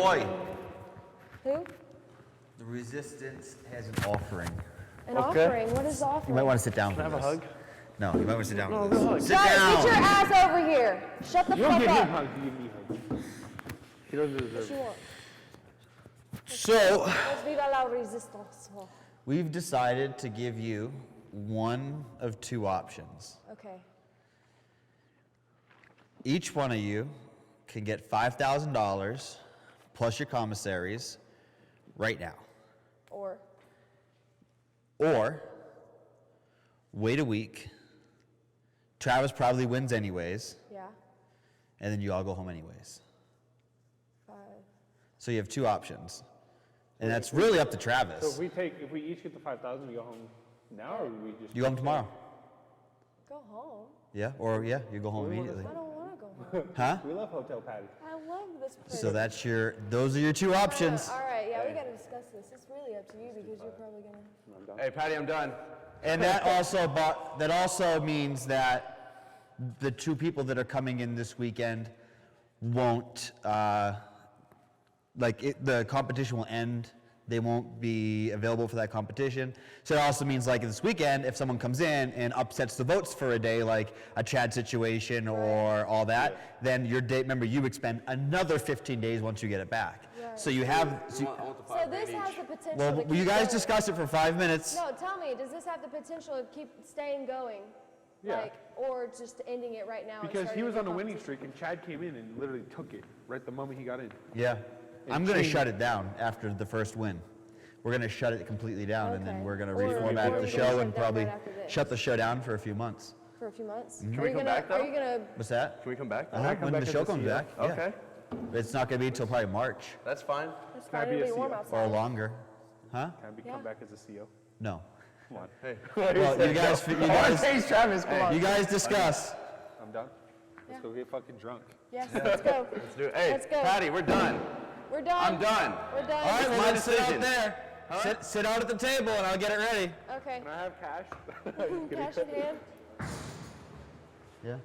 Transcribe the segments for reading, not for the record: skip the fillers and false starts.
boy. Who? The resistance has an offering. An offering? What is the offering? You might want to sit down. Can I have a hug? No, you might want to sit down. No, for this. no hug. Sit Guys, down. get your ass over here. Shut the You don't fuck give him up. hugs, you give me hugs. He doesn't What deserve you it. want? So, Let's vive la resistance. we've decided to give you one of two options. Okay. Each one of you can get $5,000 plus your commissaries right now. Or wait a week. Travis probably wins anyways, Yeah. and then you all go home anyways. 5. So you have two options. And that's really up to Travis. So if we each get the 5,000, we go home now, or we just? You go home tomorrow. Go home. Yeah, or yeah, you go home immediately. I don't want to go home. Huh? We love Hotel Patty. I love this place. So those are your two options. All right, yeah, we got to discuss this. It's really up to you because you're probably going to... Hey, Patty, I'm done. And that also means that the two people that are coming in this weekend won't, the competition will end. They won't be available for that competition. So it also means this weekend, if someone comes in and upsets the votes for a day, like a Chad situation or all that, then your date, remember, you expend another 15 days once you get it back. Right. So you have... So this has the potential Well, to keep you guys going. discuss it for 5 minutes. No, tell me, does this have the potential to keep staying going? Yeah. Or just ending it right now? and Because he starting was new on a winning competition? streak, and Chad came in and literally took it right the moment he got in. Yeah. I'm going to shut it down after the first win. We're going to shut it completely down, and then Okay. we're going to Or- reformat or the you show can and shut down probably right after this. shut the show down for a few months. For a few months? Can we come back, Are though? you going to... What's that? Can we come back? Uh-huh, come when back the as show a comes CEO. back. Yeah. Okay. But it's not going to be until probably March That's fine. It's Can I fine, be it'll a be warm CEO? outside. or longer. Huh? Can I Yeah. come back as a CO? No. Come on. Hey. Well, you guys, Travis, come on. you guys discuss. I'm done. Yeah. Let's go get fucking drunk. Yes, let's go. Let's do it. Hey, Let's go. Patty, we're done. We're done. I'm done. We're done. All right, well, my then sit out decision. there. Sit out at the table, and I'll get it ready. Okay. Can I have cash? Cash in hand. Yeah.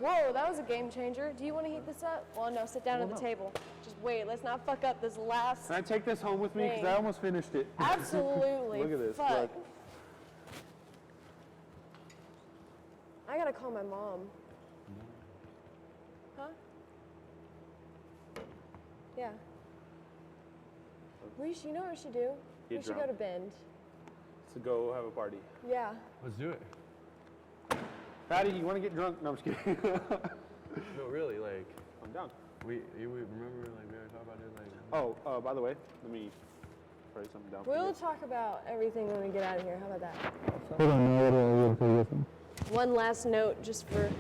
Whoa, that was a game changer. Do you want to heat this up? Well, no, sit down at the table. Just wait. Let's not fuck up this last... Can I take this home with me? Because Dang. I almost finished it. Absolutely. Look at this. Fuck. Look. I gotta call my mom. Huh? Yeah. You know what we should do? We Get should go drunk. to Bend. So go have a party. Yeah. Let's do it. Patty, you want to get drunk? No, I'm just kidding. No, really, I'm down. we remember, we already talked about it, Oh, by the way, let me write something down. We'll talk about everything when we get out of here. How about that? Hold on, no, I gotta play this. One last note just for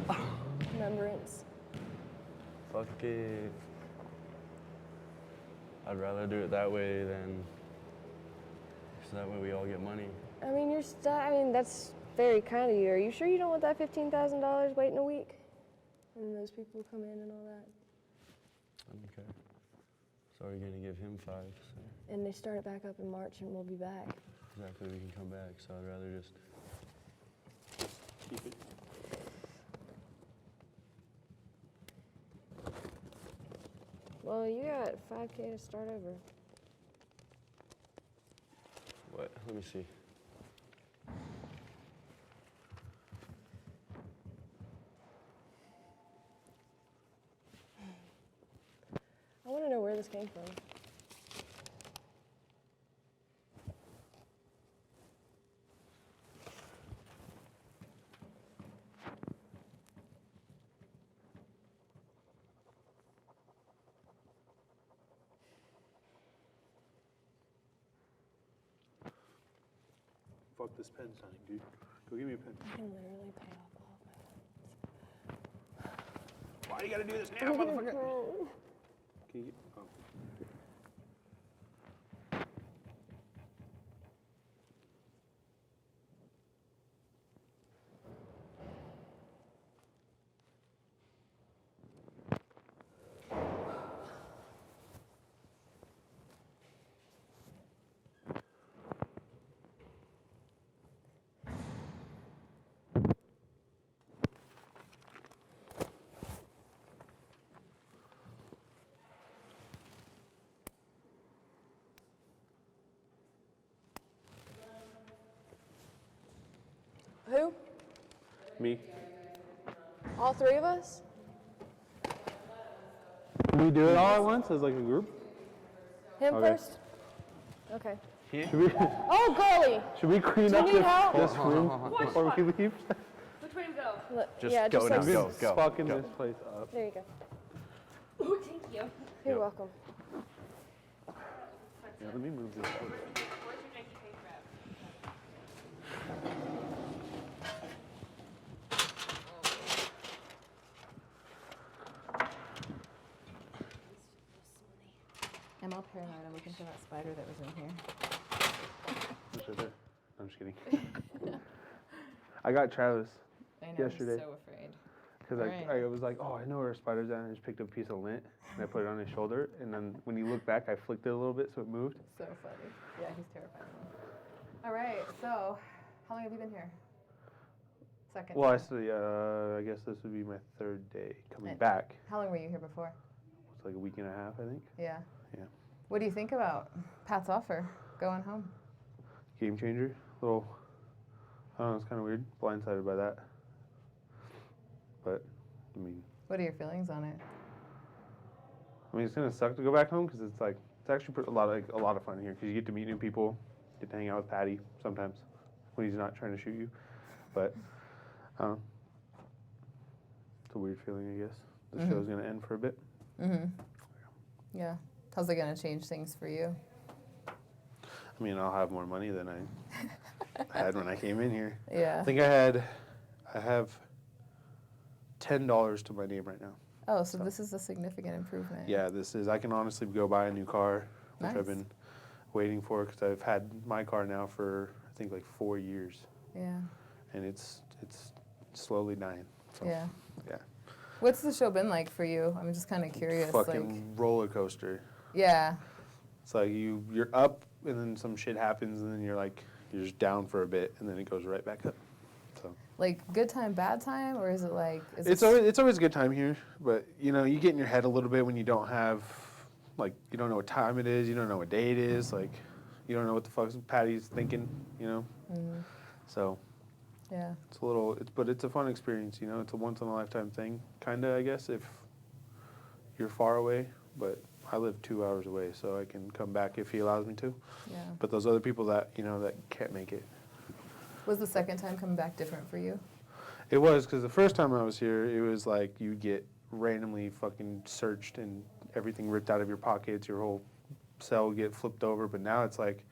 remembrance. fuck it. I'd rather do it that way than, so that way we all get money. I mean, that's very kind of you. Are you sure you don't want that $15,000 waiting a week? And those people come in and all that. I don't care. So we're gonna give him 5, so And they start it back up in March and we'll be back. exactly we can come back, so I'd rather just, Keep it. Well, you got $5K to start over. what, let me see. I want to know where this came from. Fuck this pen signing, dude. Go give me a pen. I can literally pay off all of my loans. Why do you gotta do this now, motherfucker? Can you get, oh. Me? All three of us? Can we do it all at once as like a group? Him Okay. first? Okay. Should we, Oh, golly! should we clean Do you up need help? this room before we leave? Which way to go? Just yeah, go just now, like, go, go. Fucking go. this place up. There you go. Oh, thank you. You're Yep. welcome. Yeah, let me move this out. Where's your Nike paper at? I'm all paranoid. I'm looking for that spider that was in here. It's right there. I'm just kidding. I got Travis I know. Yesterday. I'm so afraid. because Right. I was like, oh, I know where a spider's at, and I just picked up a piece of lint and I put it on his shoulder, and then when he looked back, I flicked it a little bit so it moved. So funny. Yeah, he's terrifying. All right. So, how long have you been here? Second. Well, time. I guess this would be my third day coming And- back. How long were you here before? It's like a week and a half, I think. Yeah. Yeah. What do you think about Pat's offer going home? Game changer. Little, I don't know, it's kind of weird. Blindsided by that. But, I mean, What are your feelings on it? it's gonna suck to go back home because it's like it's actually a lot of fun here because you get to meet new people, get to hang out with Patty sometimes when he's not trying to shoot you. But it's a weird feeling, I guess. The show's gonna end for a bit. Mm-hmm. Yeah. How's it gonna change things for you? I mean, I'll have more money than I had when I came in here. Yeah. I think I have $10 to my name right now. Oh, so this is a significant improvement. Yeah, I can honestly go buy a new car, which Nice. I've been waiting for because I've had my car now for I think like 4 years, Yeah. and it's slowly dying. So, Yeah. yeah. What's the show been like for you? I'm just kind of curious. Fucking roller coaster. Yeah. It's like you're up, and then some shit happens, and then you're just down for a bit, and then it goes right back up. So Like good time, bad time, or is it like? it's always a good time here, but you get in your head a little bit when you don't have, you don't know what time it is, you don't know what day it is, you don't know what the fuck Patty's thinking, Mhm. So Yeah. but it's a fun experience, It's a once in a lifetime thing, kinda, I guess, if you're far away. But I live 2 hours away, so I can come back if he allows me to. Yeah. But those other people that that can't make it. Was the second time coming back different for you? It was, because the first time I was here, it was like you get randomly fucking searched and everything ripped out of your pockets, your whole cell would get flipped over. But now it's like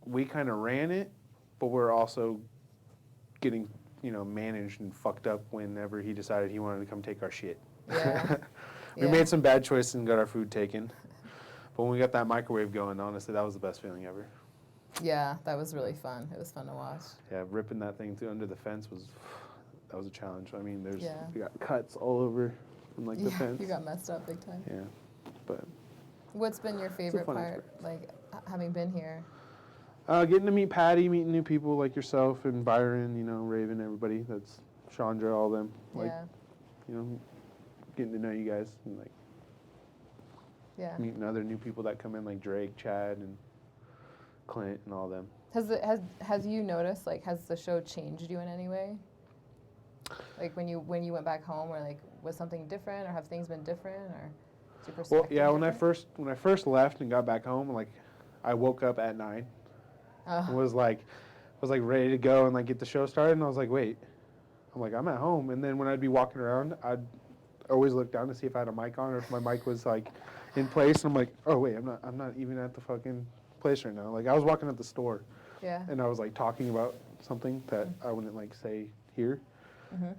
we kind of ran it, but we're also getting, managed and fucked up whenever he decided he wanted to come take our shit. Yeah. We Yeah. made some bad choices and got our food taken. But when we got that microwave going, honestly, that was the best feeling ever. Yeah, that was really fun. It was fun to watch. Yeah, ripping that thing through under the fence was a challenge. I mean, Yeah. we got cuts all over from the Yeah, fence. you got messed up big time. Yeah, but What's been your favorite fun part, having been here? getting to meet Patty, meeting new people like yourself and Byron, Raven, everybody. That's Chandra, all them. Yeah. Getting to know you guys and Yeah. meeting other new people that come in like Drake, Chad, and Clint, and all them. Has you noticed, has the show changed you in any way? Like when you went back home, or was something different, or have things been different, or is your perspective Well, yeah, when I different? first left and got back home, I woke up at 9. Oh. Was ready to go and get the show started, and I was like, wait, I'm at home. And then when I'd be walking around, I'd always look down to see if I had a mic on or if my mic was in place, and I'm like, oh wait, I'm not even at the fucking place right now. I was walking at the store, Yeah. and I was talking about something that I wouldn't say here,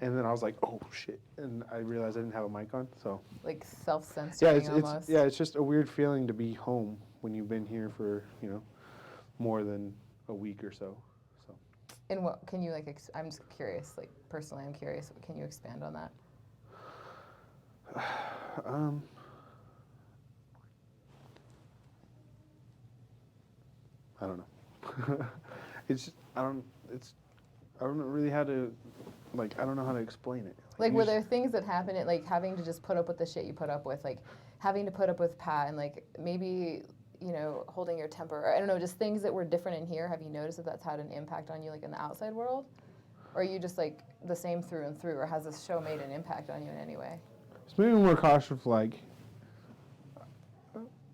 and then I was like, oh shit, and I realized I didn't have a mic on. So Like self-censoring almost. it's just a weird feeling to be home when you've been here for more than a week or so. So And what can you I'm just curious, personally, I'm curious. Can you expand on that? I don't know. I don't know really how to I don't know how to explain it. Were there things that happened at having to just put up with the shit you put up with, having to put up with Pat, and maybe holding your temper, or I don't know, just things that were different in here? Have you noticed if that's had an impact on you in the outside world, Or are you just like the same through and through, or has this show made an impact on you in any way? It's made me more cautious, like,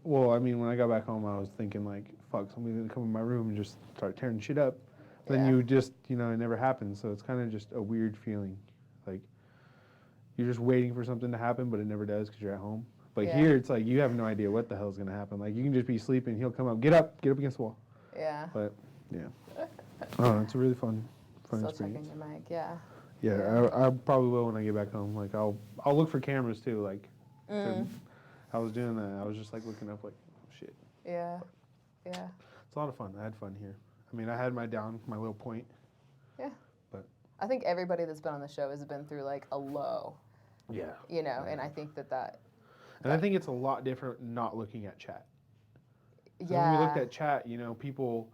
well, I mean, when I got back home, I was thinking, like, fuck, somebody's gonna come in my room and just start tearing shit up. Then Yeah. you just, it never happens, so it's kind of just a weird feeling. Like, you're just waiting for something to happen, but it never does because you're at home. But Yeah. here, it's like, you have no idea what the hell's gonna happen. Like, you can just be sleeping, he'll come up, get up against the wall. Yeah. But, yeah. Oh, it's a really fun Still experience. checking your mic, yeah. Yeah, I probably will when I get back home. Like, I'll look for cameras, too, like, I was doing that. I was just, like, looking up, like, oh, shit. Yeah. Yeah. It's a lot of fun. I had fun here. I mean, I had my little point. Yeah. But I think everybody that's been on the show has been through like a low, yeah. and I think that And I think it's a lot different not looking at chat. 'Cause yeah. when we looked at chat, people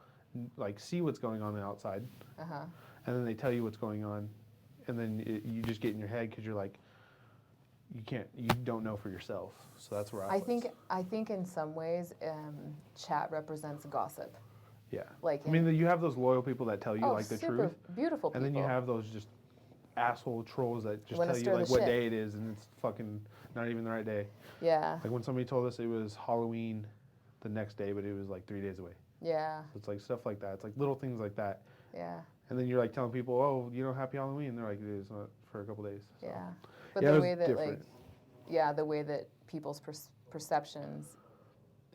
like see what's going on outside, Uh-huh. and then they tell you what's going on, and then you just get in your head because you're like, you don't know for yourself. So that's where I was. I think in some ways, chat represents gossip. Yeah. Like I mean, you have those loyal people that tell you like the super truth, beautiful people. and then you have those just asshole trolls that just Wanna tell you stir the like what shit. day it is, and it's fucking not even the right day. Yeah. Like when somebody told us it was Halloween the next day, but it was like 3 days away. Yeah. It's like stuff like that. It's like little things like that. Yeah. And then you're like telling people, oh, happy Halloween. They're like, it is not for a couple days. So. Yeah. But Yeah, it the was way that different. the way that people's perceptions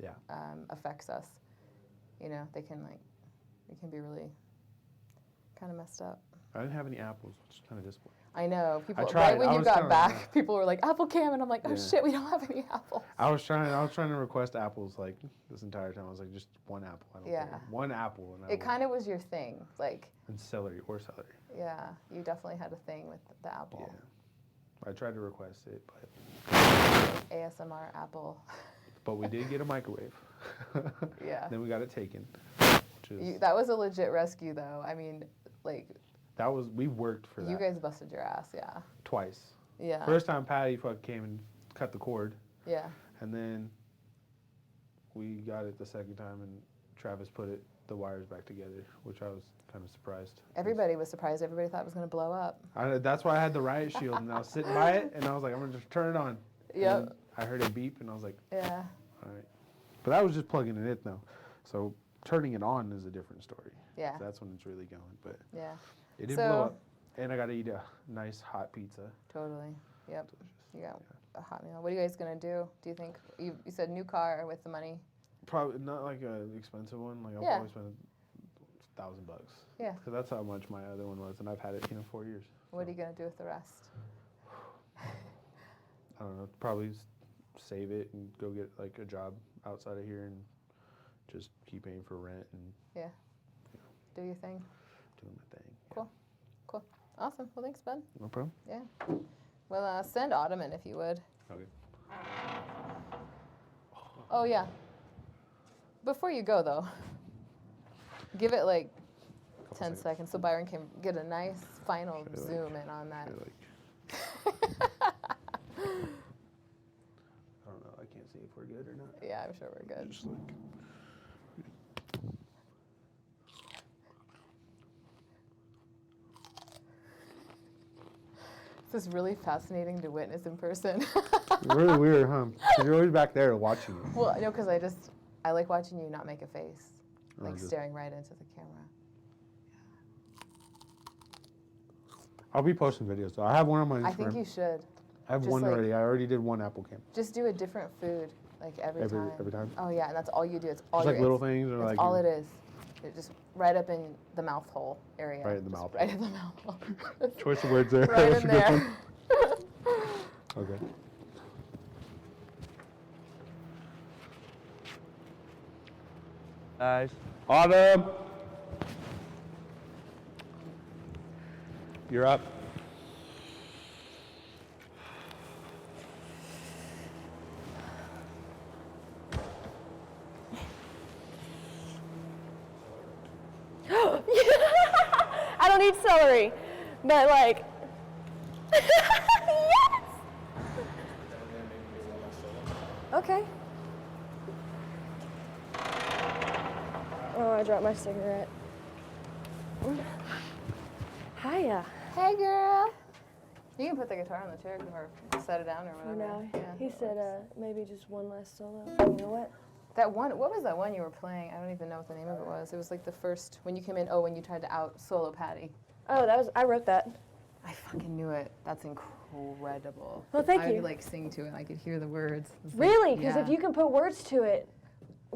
Yeah. affects us, it can be really kind of messed up. I didn't have any apples, which is kind of disappointing. I know. People tried. right when I you was got telling back, them. people were like, "Apple cam," and I'm like, "Oh Yeah. shit, we don't have any apples." I was trying to request apples like this entire time. I was like, just one apple. I don't Yeah. care. One apple. And It kind of was your thing, like, And celery or celery. yeah, you definitely had a thing with the apple. Yeah. I tried to request it, but ASMR apple. we did get a microwave. Yeah. Then we got it taken. Which is, That was a legit rescue, though. I mean, like, we worked for that. you guys busted your ass, yeah. Twice. Yeah. First time Patty came and cut the cord. Yeah. And then we got it the second time, and Travis put the wires back together, which I was kind of surprised. Everybody was surprised. Everybody thought it was going to blow up. That's why I had the riot shield, and I was sitting by it, and I was like, I'm going to just turn it on. Yep. And I heard a beep, and I was like, Yeah. all right. But that was just plugging it in, though. So turning it on is a different story. Yeah. That's when it's really going. But Yeah. it did So- blow up. And I got to eat a nice hot pizza. Totally. Yep. You got a hot meal. What are you guys going to do? Do you think? You said new car with the money. Probably not like an expensive one. Like I'll Yeah. probably spend $1,000. Yeah. Because that's how much my other one was, and I've had it 4 years. What are you going to do with the rest? I don't know. Probably save it and go get like a job outside of here and just keep paying for rent and Yeah. Do your thing. doing my thing. Cool. Cool. Awesome. Well, thanks, Ben. No problem. Yeah. Well, send Ottoman if you would. Okay. Oh, yeah. Before you go, though, give it like 10 seconds so Byron can get a nice final Should I, like, zoom in on that. I don't know. I can't see if we're good or not. Yeah, I'm sure we're good. Just like. This is really fascinating to witness in person. Really weird, huh? 'Cause you're always back there watching it. Well, no, because I like watching you not make a face, Oh, like just- staring right into the camera. I'll be posting videos. So I have one on my Instagram. I think you should. I have just one like- already. I already did one Apple Cam. Just do a different food, like every time. Every time. Oh yeah, and that's all you do. It's all Just like your- little things or That's like. all it is. It just right up in the mouth hole area. Right in the Just mouth Right hole. in the mouth hole. Choice of words there. right That's in a good there. one. Okay. Guys. Autumn. You're up. I don't eat celery, but like, yes. Okay. Oh, I dropped my cigarette. Hi. Hiya. Hey, girl. You can put the guitar on the chair or set it down or For whatever. now. Yeah, He that said works. maybe just one last solo. You know what? That one, what was that one you were playing? I don't even know what the name of it was. It was like the first, when you came in, when you tried to out solo Patty. Oh, I wrote that. I fucking knew it. That's incredible. Well, thank I you. would like sing to it and I could hear the words. It was like, Really? Because if yeah. you can put words to it,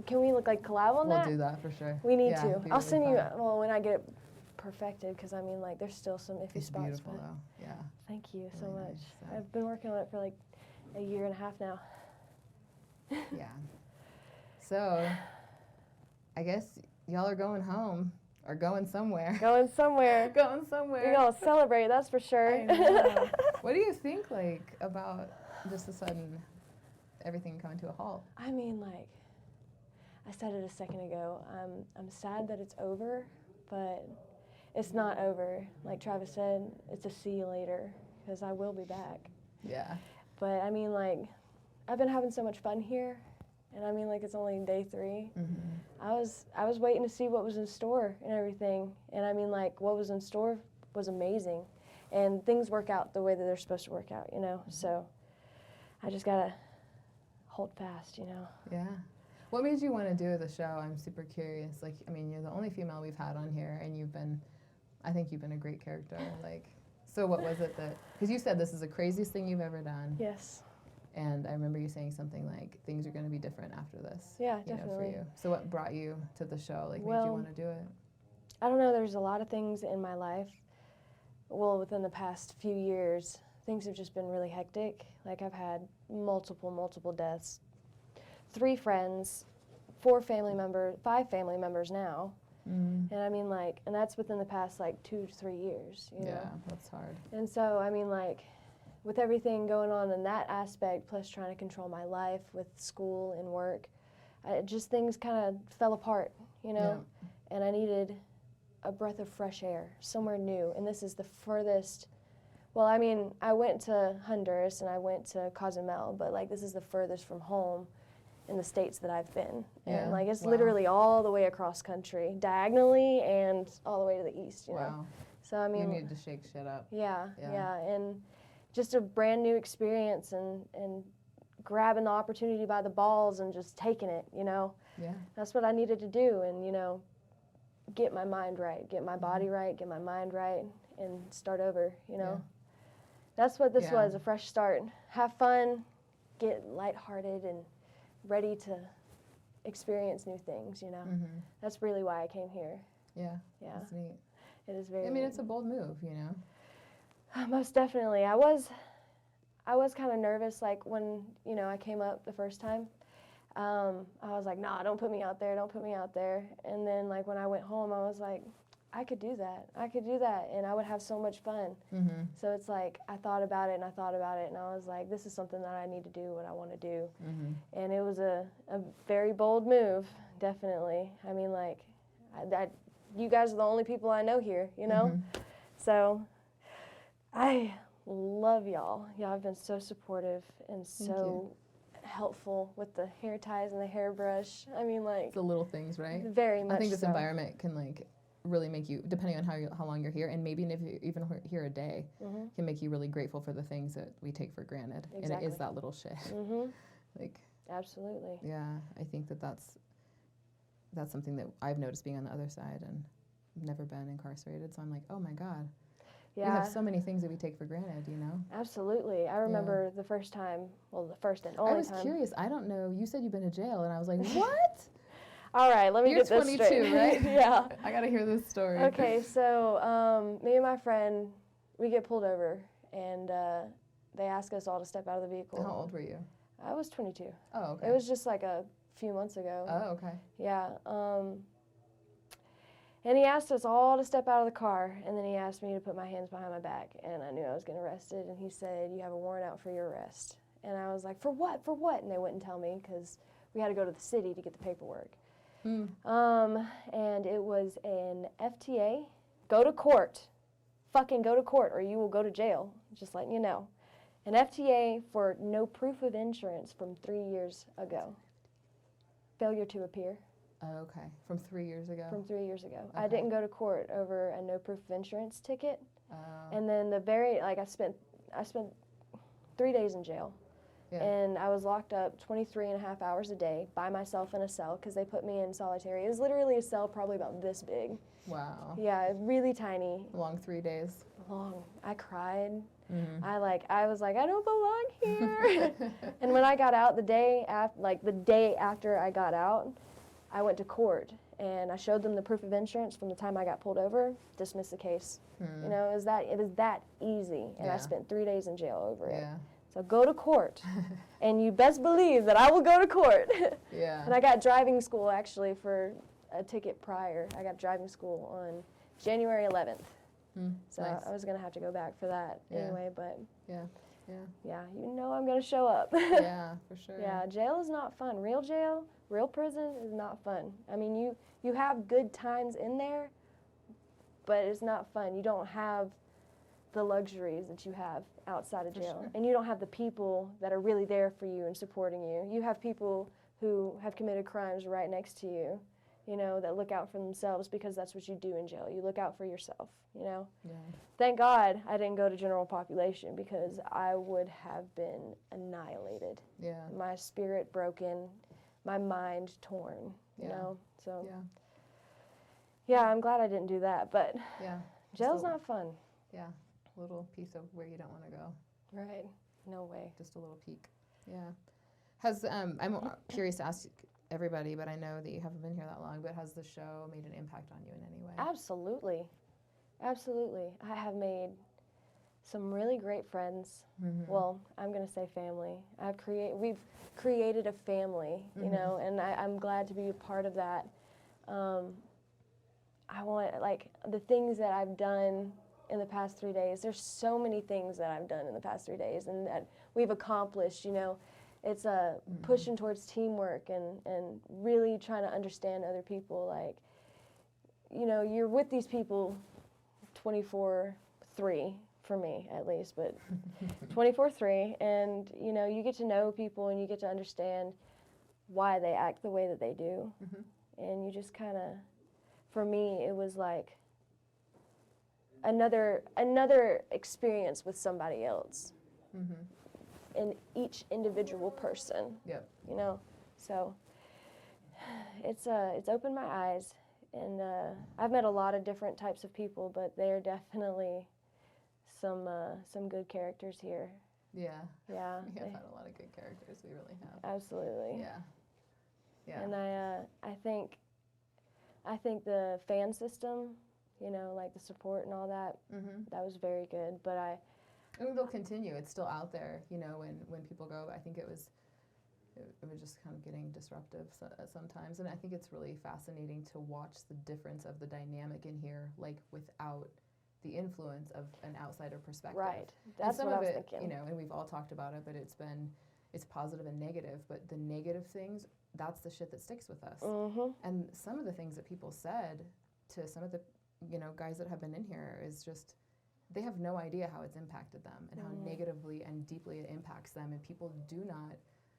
can we like collab on We'll that? do that for sure. We need Yeah, to. it'd be I'll really send you, fun. well, when I get it perfected, because I mean, like, there's still some iffy It's spots. beautiful But though. Yeah. thank you so Really much. nice, so. I've been working on it for like a year and a half now. Yeah. So, I guess y'all are going home or going somewhere. Going somewhere. Going somewhere. We're going to celebrate, that's for sure. I know. What do you think, like, about just the sudden everything coming to a halt? I mean, like, I said it a second ago. I'm sad that it's over, but it's not over. Like Travis said, it's a see you later, because I will be back. Yeah. But I mean, like, I've been having so much fun here, and I mean, like, it's only day 3. I was waiting to see what was in store and everything, and I mean, like, what was in store was amazing, and things work out the way that they're supposed to work out, you know. So I just gotta hold fast, you know. Yeah. What made you want to do the show? I'm super curious. Like, I mean, you're the only female we've had on here, and I think you've been a great character. Like, so what was it that, because you said this is the craziest thing you've ever done. Yes. And I remember you saying something like, things are going to be different after this. Yeah, you know, for definitely. you. So what brought you to the show? Like, made Well, you want to do it? I don't know, there's a lot of things in my life, well, within the past few years, things have just been really hectic. Like, I've had multiple deaths. 3 friends, 5 family members now. And I mean, like, and that's within the past, like, 2 to 3 years, you know? Yeah, that's hard. And so, I mean, like, with everything going on in that aspect, plus trying to control my life with school and work, just things kind of fell apart, you know? And I needed a breath of fresh air, somewhere new. And this is the furthest, well, I mean, I went to Honduras and I went to Cozumel, but, like, this is the furthest from home in the states that I've been. Yeah, And, like, it's wow. literally all the way across country, diagonally and all the way to the east, you know? Wow. So, I mean, You needed to shake shit up. yeah, Yeah. and just a brand new experience and grabbing the opportunity by the balls and just taking it, you know? Yeah. That's what I needed to do, and, you know, get my mind right, get my body right, get my mind right, and start over, you know? Yeah. That's what this Yeah. was, a fresh start. Have fun, get lighthearted, and ready to experience new things, you know? That's really why I came here. Yeah. Yeah. That's neat. It is very I mean, it's a bold move, you know? Most definitely. I was kind of nervous, like, when, you know, I came up the first time. I was like, nah, don't put me out there, don't put me out there. And then, like, when I went home, I was like, I could do that, and I would have so much fun. So it's like, I thought about it, and I was like, this is something that I need to do, what I want to do. And it was a very bold move, definitely. I mean, like, you guys are the only people I know here, you know? So I love y'all. Y'all have been so supportive and so helpful with the hair ties and the hairbrush. I mean, like, It's the little things, right? very much I think this so. environment can, like, really make you, depending on how long you're here, and maybe if you're even here a day, can make you really grateful for the things that we take for granted. And it is Exactly. that little shit. Like, Absolutely. yeah, I think that's something that I've noticed being on the other side, and I've never been incarcerated, so I'm like, oh my God. We Yeah. have so many things that we take for granted, you know? Absolutely. I remember the first time, well, the first and I only was time. curious. I don't know. You said you've been to jail, and I was like, what? All right, let me You're get this 22, straight. right? Yeah. I got to hear this story. Okay, so me and my friend, we get pulled over, and they ask us all to step out of the vehicle. How old were you? I was 22. Oh, okay. It was just like a few months ago. Oh, okay. Yeah. And he asked us all to step out of the car, and then he asked me to put my hands behind my back, and I knew I was getting arrested, and he said, you have a warrant out for your arrest. And I was like, for what? For what? And they wouldn't tell me because we had to go to the city to get the paperwork. And it was an FTA. Go to court. Fucking go to court or you will go to jail. Just letting you know. An FTA for no proof of insurance from 3 years ago. Failure to appear Oh, okay. From 3 years ago. from 3 years ago. I Okay. didn't go to court over a no proof of insurance ticket. And then I spent 3 days in jail. Yeah. And I was locked up 23 and a half hours a day by myself in a cell because they put me in solitary. It was literally a cell probably about this big. Wow. Yeah, really tiny. Long 3 days. Long. I cried. Mm-hmm. I was like, I don't belong here. And when I got out, the day after I got out, I went to court and I showed them the proof of insurance from the time I got pulled over, dismissed the case. You know, it was that easy, and Yeah. I spent 3 days in jail over it. Yeah. So go to court, and you best believe that I will go to court. Yeah. And I got driving school actually for a ticket prior. I got driving school on January 11th. So Nice. I was gonna have to go back for that Yeah. anyway, but Yeah. Yeah. yeah, you know I'm gonna show up. Yeah, for sure. Yeah, jail is not fun. Real jail, real prison is not fun. I mean, you have good times in there, but it's not fun. You don't have the luxuries that you have outside of For jail. sure. And you don't have the people that are really there for you and supporting you. You have people who have committed crimes right next to you, you know, that look out for themselves because that's what you do in jail. You look out for yourself, you know. Yeah. Thank God I didn't go to general population because I would have been annihilated. Yeah. My spirit broken, my mind torn, you Yeah. know. So Yeah. yeah, I'm glad I didn't do that, but Yeah. jail's a- not fun. Yeah. A little piece of where you don't want to go. Right. No way. Just a little peek. Yeah. I'm curious to ask everybody, but I know that you haven't been here that long, but has the show made an impact on you in any way? Absolutely. Absolutely. I have made some really great friends. Mm-hmm. Well, I'm going to say family. We've created a family, you know, and I'm glad to be a part of that. I want, like, the things that I've done in the past 3 days, there's so many things that I've done in the past 3 days and that we've accomplished, you know. It's pushing towards teamwork and really trying to understand other people. Like, you know, you're with these people 24/3 for me at least, but 24/3, and you know, you get to know people and you get to understand why they act the way that they do, and you just kind of, for me, it was like another experience with somebody else. In each individual person. Yep. You know, so it's opened my eyes, and I've met a lot of different types of people, but they're definitely some good characters here. Yeah. Yeah, We have had a lot of good characters. We really have. absolutely. Yeah. Yeah. And I think the fan system, you know, like the support and all that, that was very good. But And they'll continue. It's still out there, you know, when people go. I think it was just kind of getting disruptive sometimes. And I think it's really fascinating to watch the difference of the dynamic in here, like without the influence of an outsider perspective. right, And that's some what I of was it, thinking. you know, and we've all talked about it, but it's positive and negative. But the negative things, that's the shit that sticks with us. And some of the things that people said to some of the, you know, guys that have been in here is just, they have no idea how it's impacted them and how negatively and deeply it impacts them, and people do not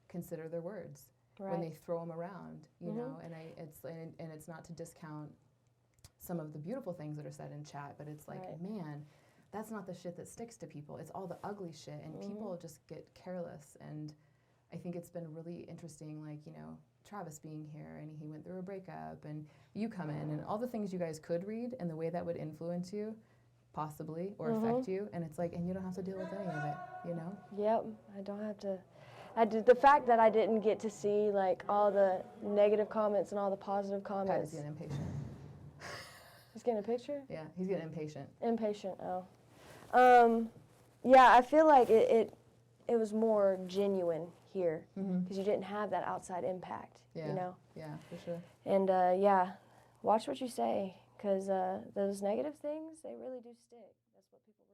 consider their words when they throw them around, you know. And it's not to discount some of the beautiful things that are said in chat, but it's like, man, that's not the shit that sticks to people. It's all the ugly shit, and people just get careless. And I think it's been really interesting, like, you know, Travis being here, and he went through a breakup, and you come in, and all the things you guys could read and the way that would influence you possibly or affect you, and it's like, and you don't have to deal with any of it, you know. Yep, I don't have to. The fact that I didn't get to see like all the negative comments and all the positive Pat is comments. getting impatient. He's getting a picture? Yeah, he's getting impatient. Impatient, oh. Yeah, I feel like it was more genuine here because you didn't have that outside impact, Yeah. you know. Yeah, for sure. And yeah, watch what you say because those negative things, they really do stick. That's what people